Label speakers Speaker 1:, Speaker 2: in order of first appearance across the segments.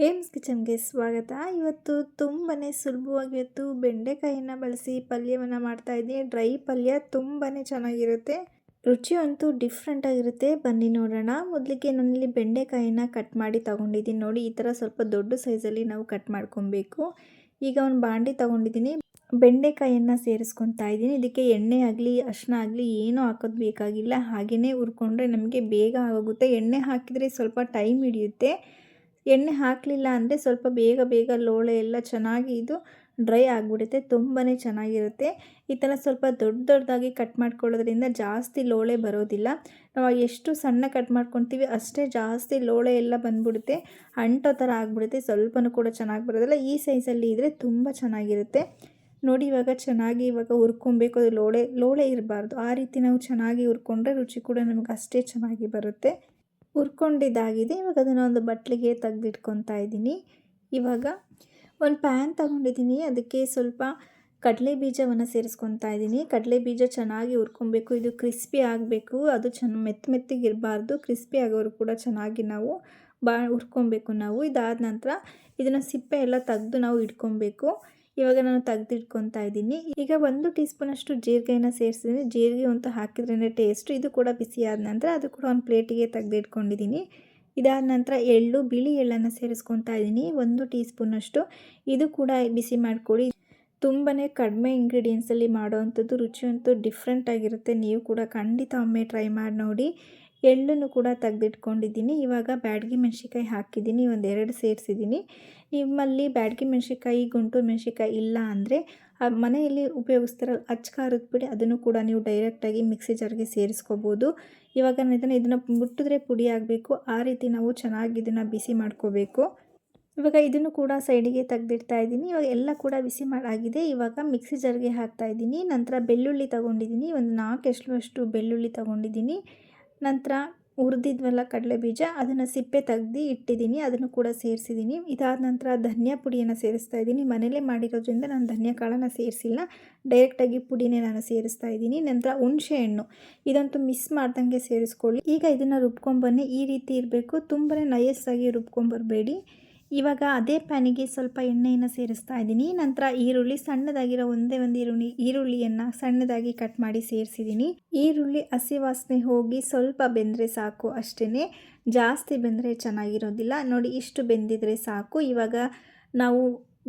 Speaker 1: AIIMS ಕಿಚನ್ಗೆ ಸ್ವಾಗತ. ಇವತ್ತು ತುಂಬಾ ಸುಲಭವಾಗಿ ಬೆಂಡೆಕಾಯಿಯನ್ನು ಬಳಸಿ ಪಲ್ಯವನ್ನು ಮಾಡ್ತಾ ಇದ್ದೀನಿ. ಡ್ರೈ ಪಲ್ಯ ತುಂಬಾ ಚೆನ್ನಾಗಿರುತ್ತೆ, ರುಚಿ ಅಂತೂ ಡಿಫ್ರೆಂಟ್ ಆಗಿರುತ್ತೆ. ಬನ್ನಿ ನೋಡೋಣ. ಮೊದಲಿಗೆ ನಾನಿಲ್ಲಿ ಬೆಂಡೆಕಾಯಿನ ಕಟ್ ಮಾಡಿ ತಗೊಂಡಿದ್ದೀನಿ. ನೋಡಿ, ಈ ಥರ ಸ್ವಲ್ಪ ದೊಡ್ಡ ಸೈಜಲ್ಲಿ ನಾವು ಕಟ್ ಮಾಡ್ಕೊಬೇಕು. ಈಗ ಒಂದು ಬಾಂಡಿ ತಗೊಂಡಿದ್ದೀನಿ, ಬೆಂಡೆಕಾಯಿಯನ್ನು ಸೇರಿಸ್ಕೊತಾ ಇದ್ದೀನಿ. ಇದಕ್ಕೆ ಎಣ್ಣೆ ಆಗಲಿ ಅರಿಶಿನ ಆಗಲಿ ಏನೂ ಹಾಕೋದು ಬೇಕಾಗಿಲ್ಲ, ಹಾಗೆಯೇ ಹುರ್ಕೊಂಡ್ರೆ ನಮಗೆ ಬೇಗ ಆಗೋಗುತ್ತೆ. ಎಣ್ಣೆ ಹಾಕಿದರೆ ಸ್ವಲ್ಪ ಟೈಮ್ ಹಿಡಿಯುತ್ತೆ. ಎಣ್ಣೆ ಹಾಕಲಿಲ್ಲ ಅಂದರೆ ಸ್ವಲ್ಪ ಬೇಗ ಲೋಳೆ ಎಲ್ಲ ಚೆನ್ನಾಗಿ ಇದು ಡ್ರೈ ಆಗಿಬಿಡುತ್ತೆ, ತುಂಬಾ ಚೆನ್ನಾಗಿರುತ್ತೆ. ಈ ಥರ ಸ್ವಲ್ಪ ದೊಡ್ಡದಾಗಿ ಕಟ್ ಮಾಡ್ಕೊಳ್ಳೋದ್ರಿಂದ ಜಾಸ್ತಿ ಲೋಳೆ ಬರೋದಿಲ್ಲ. ನಾವು ಎಷ್ಟು ಸಣ್ಣ ಕಟ್ ಮಾಡ್ಕೊತೀವಿ ಅಷ್ಟೇ ಜಾಸ್ತಿ ಲೋಳೆ ಎಲ್ಲ ಬಂದ್ಬಿಡುತ್ತೆ, ಅಂಟೋ ಥರ ಆಗಿಬಿಡುತ್ತೆ, ಸ್ವಲ್ಪನೂ ಕೂಡ ಚೆನ್ನಾಗಿ ಬರೋದಿಲ್ಲ. ಈ ಸೈಜಲ್ಲಿ ಇದ್ದರೆ ತುಂಬ ಚೆನ್ನಾಗಿರುತ್ತೆ. ನೋಡಿ, ಇವಾಗ ಚೆನ್ನಾಗಿ ಹುರ್ಕೊಬೇಕು. ಅದು ಲೋಳೆ ಇರಬಾರ್ದು, ಆ ರೀತಿ ನಾವು ಚೆನ್ನಾಗಿ ಹುರ್ಕೊಂಡ್ರೆ ರುಚಿ ಕೂಡ ನಮಗೆ ಅಷ್ಟೇ ಚೆನ್ನಾಗಿ ಬರುತ್ತೆ. ಹುರ್ಕೊಂಡಿದ್ದಾಗಿದೆ. ಇವಾಗ ಅದನ್ನು ಒಂದು ಬಟ್ಲಿಗೆ ತೆಗೆದಿಟ್ಕೊತಾ ಇದ್ದೀನಿ. ಇವಾಗ ಒಂದು ಪ್ಯಾನ್ ತಗೊಂಡಿದ್ದೀನಿ, ಅದಕ್ಕೆ ಸ್ವಲ್ಪ ಕಡಲೆ ಬೀಜವನ್ನು ಸೇರಿಸ್ಕೊತಾ ಇದ್ದೀನಿ. ಕಡಲೆ ಬೀಜ ಚೆನ್ನಾಗಿ ಹುರ್ಕೊಬೇಕು, ಇದು ಕ್ರಿಸ್ಪಿ ಆಗಬೇಕು, ಅದು ಮೆತ್ತಗಿರಬಾರ್ದು, ಕ್ರಿಸ್ಪಿ ಆಗೋರು ಕೂಡ ಚೆನ್ನಾಗಿ ನಾವು ಹುರ್ಕೊಬೇಕು ನಾವು. ಇದಾದ ನಂತರ ಇದನ್ನು ಸಿಪ್ಪೆ ಎಲ್ಲ ತೆಗೆದು ನಾವು ಇಟ್ಕೊಬೇಕು. ಇವಾಗ ನಾನು ತೆಗೆದಿಟ್ಕೊತಾ ಇದ್ದೀನಿ. ಈಗ 1 ಟೀ ಸ್ಪೂನಷ್ಟು ಜೀರಿಗೆಯನ್ನು ಸೇರಿಸಿದ್ದೀನಿ. ಜೀರಿಗೆ ಅಂತ ಹಾಕಿದ್ರೇ ಟೇಸ್ಟು. ಇದು ಕೂಡ ಬಿಸಿ ಆದ ನಂತರ ಅದು ಕೂಡ ಒಂದು ಪ್ಲೇಟಿಗೆ ತೆಗೆದಿಟ್ಕೊಂಡಿದ್ದೀನಿ. ಇದಾದ ನಂತರ ಬಿಳಿ ಎಳ್ಳನ್ನು ಸೇರಿಸ್ಕೊತಾ ಇದ್ದೀನಿ, 1 ಟೀ ಸ್ಪೂನಷ್ಟು. ಇದು ಕೂಡ ಬಿಸಿ ಮಾಡ್ಕೊಳ್ಳಿ. ತುಂಬಾ ಕಡಿಮೆ ಇಂಗ್ರೀಡಿಯೆಂಟ್ಸಲ್ಲಿ ಮಾಡೋವಂಥದ್ದು, ರುಚಿ ಅಂತೂ ಡಿಫ್ರೆಂಟ್ ಆಗಿರುತ್ತೆ. ನೀವು ಕೂಡ ಖಂಡಿತ ಒಮ್ಮೆ ಟ್ರೈ ಮಾಡಿ ನೋಡಿ. ಎಳ್ಳನ್ನು ಕೂಡ ತೆಗೆದಿಟ್ಕೊಂಡಿದ್ದೀನಿ. ಇವಾಗ ಬ್ಯಾಡಗಿ ಮೆಣಸಿನ್ಕಾಯಿ ಹಾಕಿದ್ದೀನಿ, 2 ಸೇರಿಸಿದ್ದೀನಿ. ನಿಮ್ಮಲ್ಲಿ ಬ್ಯಾಡಗಿ ಮೆಣಸಿನ್ಕಾಯಿ, ಗುಂಟೂರು ಮೆಣಸಿನ್ಕಾಯಿ ಇಲ್ಲ ಅಂದರೆ ಮನೆಯಲ್ಲಿ ಉಪಯೋಗಿಸ್ತಾರಲ್ಲ ಅಚ್ಚ ಖಾರದ ಪುಡಿ, ಅದನ್ನು ಕೂಡ ನೀವು ಡೈರೆಕ್ಟಾಗಿ ಮಿಕ್ಸಿ ಜಾರ್ಗೆ ಸೇರಿಸ್ಕೋಬೋದು. ಇವಾಗ ಇದನ್ನು ಮುಟ್ಟಿದ್ರೆ ಪುಡಿ ಆಗಬೇಕು, ಆ ರೀತಿ ನಾವು ಚೆನ್ನಾಗಿ ಇದನ್ನು ಬಿಸಿ ಮಾಡ್ಕೋಬೇಕು. ಇವಾಗ ಇದನ್ನು ಕೂಡ ಸೈಡಿಗೆ ತೆಗೆದಿಡ್ತಾ ಇದ್ದೀನಿ. ಇವಾಗ ಎಲ್ಲ ಕೂಡ ಬಿಸಿ ಮಾಡಾಗಿದೆ. ಇವಾಗ ಮಿಕ್ಸಿ ಜಾರ್ಗೆ ಹಾಕ್ತಾ ಇದ್ದೀನಿ. ನಂತರ ಬೆಳ್ಳುಳ್ಳಿ ತೊಗೊಂಡಿದ್ದೀನಿ, ಒಂದು 4 ಎಸಳಷ್ಟು ಬೆಳ್ಳುಳ್ಳಿ ತೊಗೊಂಡಿದ್ದೀನಿ. ನಂತರ ಹುರಿದಿದ್ವಲ್ಲ ಕಡಲೆ ಬೀಜ, ಅದನ್ನು ಸಿಪ್ಪೆ ತೆಗೆದು ಇಟ್ಟಿದ್ದೀನಿ, ಅದನ್ನು ಕೂಡ ಸೇರಿಸಿದ್ದೀನಿ. ಇದಾದ ನಂತರ ಧನಿಯಾ ಪುಡಿಯನ್ನು ಸೇರಿಸ್ತಾ ಇದ್ದೀನಿ. ಮನೇಲೇ ಮಾಡಿರೋದ್ರಿಂದ ನಾನು ಧನಿಯಾ ಕಾಳನ್ನು ಸೇರಿಸಿಲ್ಲ, ಡೈರೆಕ್ಟಾಗಿ ಪುಡಿನೇ ನಾನು ಸೇರಿಸ್ತಾ ಇದ್ದೀನಿ. ನಂತರ ಹುಣಸೆ ಹಣ್ಣು, ಇದಂತೂ ಮಿಸ್ ಮಾಡ್ದಂಗೆ ಸೇರಿಸ್ಕೊಳ್ಳಿ. ಈಗ ಇದನ್ನು ರುಬ್ಕೊಂಬನ್ನಿ, ಈ ರೀತಿ ಇರಬೇಕು, ತುಂಬಾ ನಯಸ್ಸಾಗಿ ರುಬ್ಕೊಂಬರಬೇಡಿ. ಇವಾಗ ಅದೇ ಪ್ಯಾನಿಗೆ ಸ್ವಲ್ಪ ಎಣ್ಣೆಯನ್ನು ಸೇರಿಸ್ತಾ ಇದ್ದೀನಿ. ನಂತರ ಈರುಳ್ಳಿ, ಸಣ್ಣದಾಗಿರೋ ಒಂದೇ ಒಂದು ಈರುಳ್ಳಿಯನ್ನು ಸಣ್ಣದಾಗಿ ಕಟ್ ಮಾಡಿ ಸೇರಿಸಿದ್ದೀನಿ. ಈರುಳ್ಳಿ ಹಸಿ ವಾಸನೆ ಹೋಗಿ ಸ್ವಲ್ಪ ಬೆಂದರೆ ಸಾಕು ಅಷ್ಟೇ, ಜಾಸ್ತಿ ಬೆಂದರೆ ಚೆನ್ನಾಗಿರೋದಿಲ್ಲ. ನೋಡಿ, ಇಷ್ಟು ಬೆಂದಿದ್ರೆ ಸಾಕು. ಇವಾಗ ನಾವು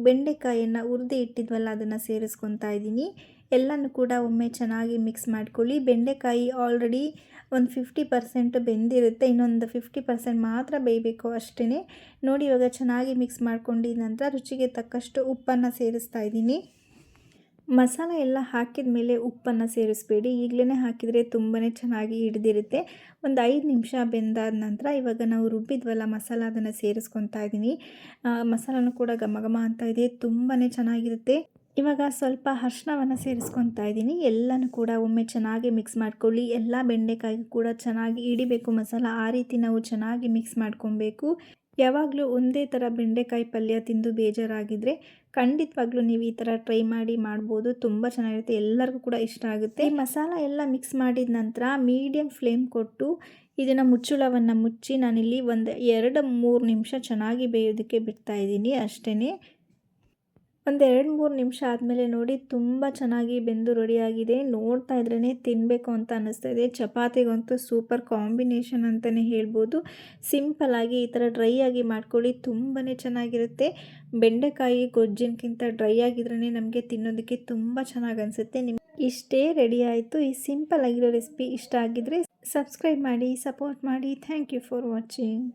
Speaker 1: ಬೆಂಡೆಕಾಯಿಯನ್ನು ಹುರಿದು ಇಟ್ಟಿದ್ವಲ್ಲ ಅದನ್ನು ಸೇರಿಸ್ಕೊತಾ ಇದ್ದೀನಿ. ಎಲ್ಲನೂ ಕೂಡ ಒಮ್ಮೆ ಚೆನ್ನಾಗಿ ಮಿಕ್ಸ್ ಮಾಡ್ಕೊಳ್ಳಿ. ಬೆಂಡೆಕಾಯಿ ಆಲ್ರೆಡಿ ಒಂದು 50% ಬೆಂದಿರುತ್ತೆ, ಇನ್ನೊಂದು 50% ಮಾತ್ರ ಬೇಯಬೇಕು ಅಷ್ಟೇ. ನೋಡಿ, ಇವಾಗ ಚೆನ್ನಾಗಿ ಮಿಕ್ಸ್ ಮಾಡ್ಕೊಂಡಿದ ನಂತರ ರುಚಿಗೆ ತಕ್ಕಷ್ಟು ಉಪ್ಪನ್ನು ಸೇರಿಸ್ತಾ ಇದ್ದೀನಿ. ಮಸಾಲೆ ಎಲ್ಲ ಹಾಕಿದ ಮೇಲೆ ಉಪ್ಪನ್ನು ಸೇರಿಸಬೇಡಿ, ಈಗಲೇ ಹಾಕಿದರೆ ತುಂಬಾ ಚೆನ್ನಾಗಿ ಹಿಡಿದಿರುತ್ತೆ. ಒಂದು 5 ನಿಮಿಷ ಬೆಂದಾದ ನಂತರ ಇವಾಗ ನಾವು ರುಬ್ಬಿದ್ವಲ್ಲ ಮಸಾಲ, ಅದನ್ನು ಸೇರಿಸ್ಕೊತಾ ಇದ್ದೀನಿ. ಮಸಾಲನೂ ಕೂಡ ಘಮ ಅಂತ ಇದೆ, ತುಂಬಾ ಚೆನ್ನಾಗಿರುತ್ತೆ. ಇವಾಗ ಸ್ವಲ್ಪ ಅರಿಶಿನವನ್ನು ಸೇರಿಸ್ಕೊತಾ ಇದ್ದೀನಿ. ಎಲ್ಲನೂ ಕೂಡ ಒಮ್ಮೆ ಚೆನ್ನಾಗಿ ಮಿಕ್ಸ್ ಮಾಡ್ಕೊಳ್ಳಿ. ಎಲ್ಲ ಬೆಂಡೆಕಾಯಿಗೂ ಕೂಡ ಚೆನ್ನಾಗಿ ಹಿಡಿಬೇಕು ಮಸಾಲ, ಆ ರೀತಿ ನಾವು ಚೆನ್ನಾಗಿ ಮಿಕ್ಸ್ ಮಾಡ್ಕೊಬೇಕು. ಯಾವಾಗಲೂ ಒಂದೇ ಥರ ಬೆಂಡೆಕಾಯಿ ಪಲ್ಯ ತಿಂದು ಬೇಜಾರಾಗಿದ್ದರೆ ಖಂಡಿತವಾಗ್ಲೂ ನೀವು ಈ ಥರ ಟ್ರೈ ಮಾಡ್ಬೋದು, ತುಂಬ ಚೆನ್ನಾಗಿರುತ್ತೆ, ಎಲ್ಲರಿಗೂ ಕೂಡ ಇಷ್ಟ ಆಗುತ್ತೆ. ಈ ಮಸಾಲ ಎಲ್ಲ ಮಿಕ್ಸ್ ಮಾಡಿದ ನಂತರ ಮೀಡಿಯಮ್ ಫ್ಲೇಮ್ ಕೊಟ್ಟು ಇದನ್ನು ಮುಚ್ಚಳವನ್ನು ಮುಚ್ಚಿ ನಾನಿಲ್ಲಿ ಒಂದು 2-3 ನಿಮಿಷ ಚೆನ್ನಾಗಿ ಬೇಯೋದಕ್ಕೆ ಬಿಡ್ತಾ ಇದ್ದೀನಿ ಅಷ್ಟೇ. ಒಂದು 2-3 ನಿಮಿಷ ಆದಮೇಲೆ ನೋಡಿ, ತುಂಬ ಚೆನ್ನಾಗಿ ಬೆಂದು ರೆಡಿಯಾಗಿದೆ. ನೋಡ್ತಾ ಇದ್ರೇ ತಿನ್ನಬೇಕು ಅಂತ ಅನ್ನಿಸ್ತಾ ಇದೆ. ಚಪಾತಿಗಂತೂ ಸೂಪರ್ ಕಾಂಬಿನೇಷನ್ ಅಂತಲೇ ಹೇಳ್ಬೋದು. ಸಿಂಪಲ್ಲಾಗಿ ಈ ಥರ ಡ್ರೈ ಆಗಿ ಮಾಡ್ಕೊಳ್ಳಿ, ತುಂಬಾ ಚೆನ್ನಾಗಿರುತ್ತೆ. ಬೆಂಡೆಕಾಯಿ ಗೊಜ್ಜಿನಕ್ಕಿಂತ ಡ್ರೈ ಆಗಿದ್ರೇ ನಮಗೆ ತಿನ್ನೋದಕ್ಕೆ ತುಂಬ ಚೆನ್ನಾಗಿ ಅನಿಸುತ್ತೆ. ಇಷ್ಟೇ ರೆಡಿ ಆಯಿತು. ಈ ಸಿಂಪಲ್ ಆಗಿರೋ ರೆಸಿಪಿ ಇಷ್ಟ ಆಗಿದ್ದರೆ ಸಬ್ಸ್ಕ್ರೈಬ್ ಮಾಡಿ, ಸಪೋರ್ಟ್ ಮಾಡಿ. Thank you for watching.